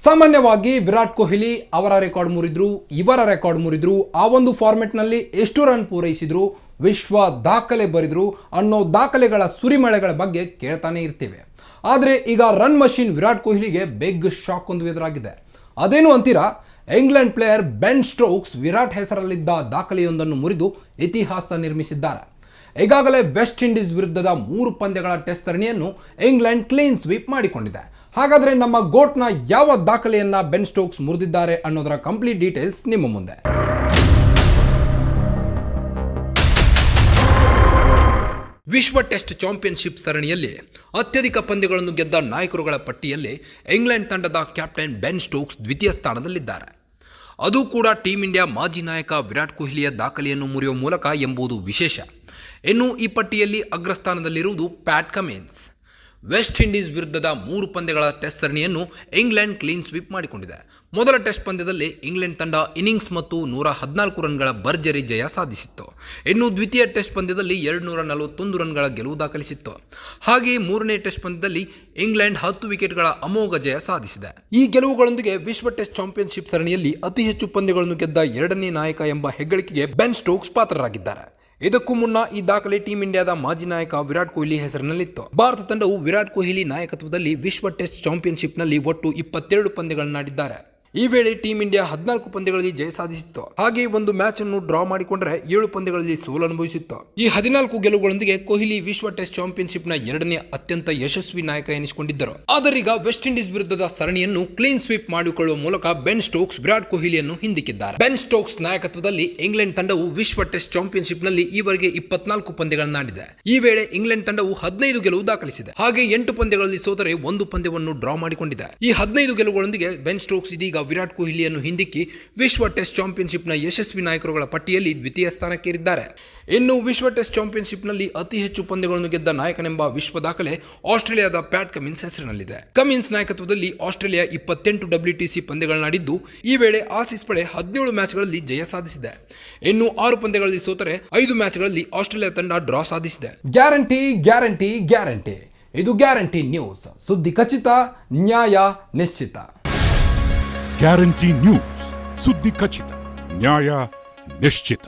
ಸಾಮಾನ್ಯವಾಗಿ ವಿರಾಟ್ ಕೊಹ್ಲಿ ಅವರ ರೆಕಾರ್ಡ್ ಮುರಿದ್ರು, ಇವರ ರೆಕಾರ್ಡ್ ಮುರಿದ್ರು, ಆ ಒಂದು ಫಾರ್ಮೆಟ್ನಲ್ಲಿ ಎಷ್ಟು ರನ್ ಪೂರೈಸಿದ್ರು, ವಿಶ್ವ ದಾಖಲೆ ಬರೆದ್ರು ಅನ್ನೋ ದಾಖಲೆಗಳ ಸುರಿಮಳೆಗಳ ಬಗ್ಗೆ ಕೇಳ್ತಾನೆ ಇರ್ತೇವೆ. ಆದರೆ ಈಗ ರನ್ ಮಷಿನ್ ವಿರಾಟ್ ಕೊಹ್ಲಿಗೆ ಬಿಗ್ ಶಾಕ್ ಒಂದು ಎದುರಾಗಿದೆ. ಅದೇನು ಅಂತೀರಾ? England player Ben Stokes Virat ಹೆಸರಲ್ಲಿದ್ದ ದಾಖಲೆಯೊಂದನ್ನು ಮುರಿದು ಇತಿಹಾಸ ನಿರ್ಮಿಸಿದ್ದಾರೆ. ಈಗಾಗಲೇ ವೆಸ್ಟ್ ಇಂಡೀಸ್ ವಿರುದ್ಧದ 3 ಪಂದ್ಯಗಳ ಟೆಸ್ಟ್ ಸರಣಿಯನ್ನು ಇಂಗ್ಲೆಂಡ್ ಕ್ಲೀನ್ ಸ್ವೀಪ್ ಮಾಡಿಕೊಂಡಿದೆ. ಹಾಗಾದರೆ ನಮ್ಮ ಗೋಟ್ನ ಯಾವ ದಾಖಲೆಯನ್ನ ಬೆನ್ ಸ್ಟೋಕ್ಸ್ ಮುರಿದಿದ್ದಾರೆ ಅನ್ನೋದರ ಕಂಪ್ಲೀಟ್ ಡೀಟೇಲ್ಸ್ ನಿಮ್ಮ ಮುಂದೆ. ವಿಶ್ವ ಟೆಸ್ಟ್ ಚಾಂಪಿಯನ್ಶಿಪ್ ಸರಣಿಯಲ್ಲಿ ಅತ್ಯಧಿಕ ಪಂದ್ಯಗಳನ್ನು ಗೆದ್ದ ನಾಯಕರುಗಳ ಪಟ್ಟಿಯಲ್ಲಿ ಇಂಗ್ಲೆಂಡ್ ತಂಡದ ಕ್ಯಾಪ್ಟನ್ ಬೆನ್ ಸ್ಟೋಕ್ಸ್ ದ್ವಿತೀಯ ಸ್ಥಾನದಲ್ಲಿದ್ದಾರೆ. ಅದು ಕೂಡ ಟೀಂ ಇಂಡಿಯಾ ಮಾಜಿ ನಾಯಕ ವಿರಾಟ್ ಕೊಹ್ಲಿಯ ದಾಖಲೆಯನ್ನು ಮುರಿಯುವ ಮೂಲಕ ಎಂಬುದು ವಿಶೇಷ. ಇನ್ನು ಈ ಪಟ್ಟಿಯಲ್ಲಿ ಅಗ್ರಸ್ಥಾನದಲ್ಲಿರುವುದು ಪ್ಯಾಟ್ ಕಮಿನ್ಸ್. ವೆಸ್ಟ್ ಇಂಡೀಸ್ ವಿರುದ್ಧದ 3 ಪಂದ್ಯಗಳ ಟೆಸ್ಟ್ ಸರಣಿಯನ್ನು ಇಂಗ್ಲೆಂಡ್ ಕ್ಲೀನ್ ಸ್ವೀಪ್ ಮಾಡಿಕೊಂಡಿದೆ. ಮೊದಲ ಟೆಸ್ಟ್ ಪಂದ್ಯದಲ್ಲಿ ಇಂಗ್ಲೆಂಡ್ ತಂಡ ಇನ್ನಿಂಗ್ಸ್ ಮತ್ತು 114 ರನ್ಗಳ ಭರ್ಜರಿ ಜಯ ಸಾಧಿಸಿತ್ತು. ಇನ್ನು ದ್ವಿತೀಯ ಟೆಸ್ಟ್ ಪಂದ್ಯದಲ್ಲಿ 241 ರನ್ಗಳ ಗೆಲುವು ದಾಖಲಿಸಿತ್ತು. ಹಾಗೆಯೇ ಮೂರನೇ ಟೆಸ್ಟ್ ಪಂದ್ಯದಲ್ಲಿ ಇಂಗ್ಲೆಂಡ್ 10 ವಿಕೆಟ್ಗಳ ಅಮೋಘ ಜಯ ಸಾಧಿಸಿದೆ. ಈ ಗೆಲುವುಗಳೊಂದಿಗೆ ವಿಶ್ವ ಟೆಸ್ಟ್ ಚಾಂಪಿಯನ್ಶಿಪ್ ಸರಣಿಯಲ್ಲಿ ಅತಿ ಹೆಚ್ಚು ಪಂದ್ಯಗಳನ್ನು ಗೆದ್ದ 2ನೇ ನಾಯಕ ಎಂಬ ಹೆಗ್ಗಳಿಕೆಗೆ ಬೆನ್ ಸ್ಟೋಕ್ಸ್ ಪಾತ್ರರಾಗಿದ್ದಾರೆ. ಇದಕ್ಕೂ ಮುನ್ನ ಈ ದಾಖಲೆ ಟೀಂ ಇಂಡಿಯಾದ ಮಾಜಿ ನಾಯಕ ವಿರಾಟ್ ಕೊಹ್ಲಿ ಹೆಸರಿನಲ್ಲಿತ್ತು. ಭಾರತ ತಂಡವು ವಿರಾಟ್ ಕೊಹ್ಲಿ ನಾಯಕತ್ವದಲ್ಲಿ ವಿಶ್ವ ಟೆಸ್ಟ್ ಚಾಂಪಿಯನ್ಶಿಪ್ನಲ್ಲಿ ಒಟ್ಟು 22 ಪಂದ್ಯಗಳನ್ನಾಡಿದ್ದಾರೆ. ಈ ವೇಳೆ ಟೀಂ ಇಂಡಿಯಾ 14 ಪಂದ್ಯಗಳಲ್ಲಿ ಜಯ ಸಾಧಿಸಿತ್ತು. ಹಾಗೆ ಒಂದು ಮ್ಯಾಚ್ ಅನ್ನು ಡ್ರಾ ಮಾಡಿಕೊಂಡರೆ 7 ಪಂದ್ಯಗಳಲ್ಲಿ ಸೋಲು ಅನುಭವಿಸಿತ್ತು. ಈ 14 ಗೆಲುವುಗಳೊಂದಿಗೆ ಕೊಹ್ಲಿ ವಿಶ್ವ ಟೆಸ್ಟ್ ಚಾಂಪಿಯನ್ಶಿಪ್ನ 2ನೇ ಅತ್ಯಂತ ಯಶಸ್ವಿ ನಾಯಕ ಎನಿಸಿಕೊಂಡಿದ್ದರು. ಆದರೀಗ ವೆಸ್ಟ್ ಇಂಡೀಸ್ ವಿರುದ್ಧದ ಸರಣಿಯನ್ನು ಕ್ಲೀನ್ ಸ್ವೀಪ್ ಮಾಡಿಕೊಳ್ಳುವ ಮೂಲಕ ಬೆನ್ ಸ್ಟೋಕ್ಸ್ ವಿರಾಟ್ ಕೊಹ್ಲಿಯನ್ನು ಹಿಂದಿಕ್ಕಿದ್ದಾರೆ. ಬೆನ್ ಸ್ಟೋಕ್ಸ್ ನಾಯಕತ್ವದಲ್ಲಿ ಇಂಗ್ಲೆಂಡ್ ತಂಡವು ವಿಶ್ವ ಟೆಸ್ಟ್ ಚಾಂಪಿಯನ್ಶಿಪ್ನಲ್ಲಿ ಈವರೆಗೆ 24 ಪಂದ್ಯಗಳನ್ನಾಡಿದೆ. ಈ ವೇಳೆ ಇಂಗ್ಲೆಂಡ್ ತಂಡವು 15 ಗೆಲುವು ದಾಖಲಿಸಿದೆ. ಹಾಗೆ 8 ಪಂದ್ಯಗಳಲ್ಲಿ ಸೋತರೆ 1 ಪಂದ್ಯವನ್ನು ಡ್ರಾ ಮಾಡಿಕೊಂಡಿದೆ. ಈ 15 ಗೆಲುವುಗಳೊಂದಿಗೆ ಬೆನ್ ಸ್ಟೋಕ್ಸ್ ಇದೀಗ ವಿರಾಟ್ ಕೊಹ್ಲಿಯನ್ನು ಹಿಂದಿಕ್ಕಿ ವಿಶ್ವ ಟೆಸ್ಟ್ ಚಾಂಪಿಯನ್ಶಿಪ್ನ ಯಶಸ್ವಿ ನಾಯಕರುಗಳ ಪಟ್ಟಿಯಲ್ಲಿ ದ್ವಿತೀಯ ಸ್ಥಾನಕ್ಕೇರಿದ್ದಾರೆ. ಇನ್ನು ವಿಶ್ವ ಟೆಸ್ಟ್ ಚಾಂಪಿಯನ್ಶಿಪ್ನಲ್ಲಿ ಅತಿ ಹೆಚ್ಚು ಪಂದ್ಯಗಳನ್ನು ಗೆದ್ದ ನಾಯಕನೆಂಬ ವಿಶ್ವ ದಾಖಲೆ ಆಸ್ಟ್ರೇಲಿಯಾದ ಪ್ಯಾಟ್ ಕಮಿನ್ಸ್ ಹೆಸರಿನಲ್ಲಿದೆ. ಕಮಿನ್ಸ್ ನಾಯಕತ್ವದಲ್ಲಿ ಆಸ್ಟ್ರೇಲಿಯಾ 28 WTC ಪಂದ್ಯಗಳನ್ನಾಡಿದ್ದು, ಈ ವೇಳೆ ಆಸೀಸ್ ಪಡೆ 17 ಮ್ಯಾಚ್ಗಳಲ್ಲಿ ಜಯ ಸಾಧಿಸಿದೆ. ಇನ್ನು 6 ಪಂದ್ಯಗಳಲ್ಲಿ ಸೋತರೆ 5 ಮ್ಯಾಚ್ಗಳಲ್ಲಿ ಆಸ್ಟ್ರೇಲಿಯಾ ತಂಡ ಡ್ರಾ ಸಾಧಿಸಿದೆ. ಗ್ಯಾರಂಟಿ ಗ್ಯಾರಂಟಿ ಗ್ಯಾರಂಟಿ, ಇದು ಗ್ಯಾರಂಟಿ ನ್ಯೂಸ್. ಸುದ್ದಿ ಖಚಿತ, ನ್ಯಾಯ ನಿಶ್ಚಿತ. ಗ್ಯಾರಂಟಿ ನ್ಯೂಸ್, ಸುದ್ದಿ ಖಚಿತ, ನ್ಯಾಯ ನಿಶ್ಚಿತ.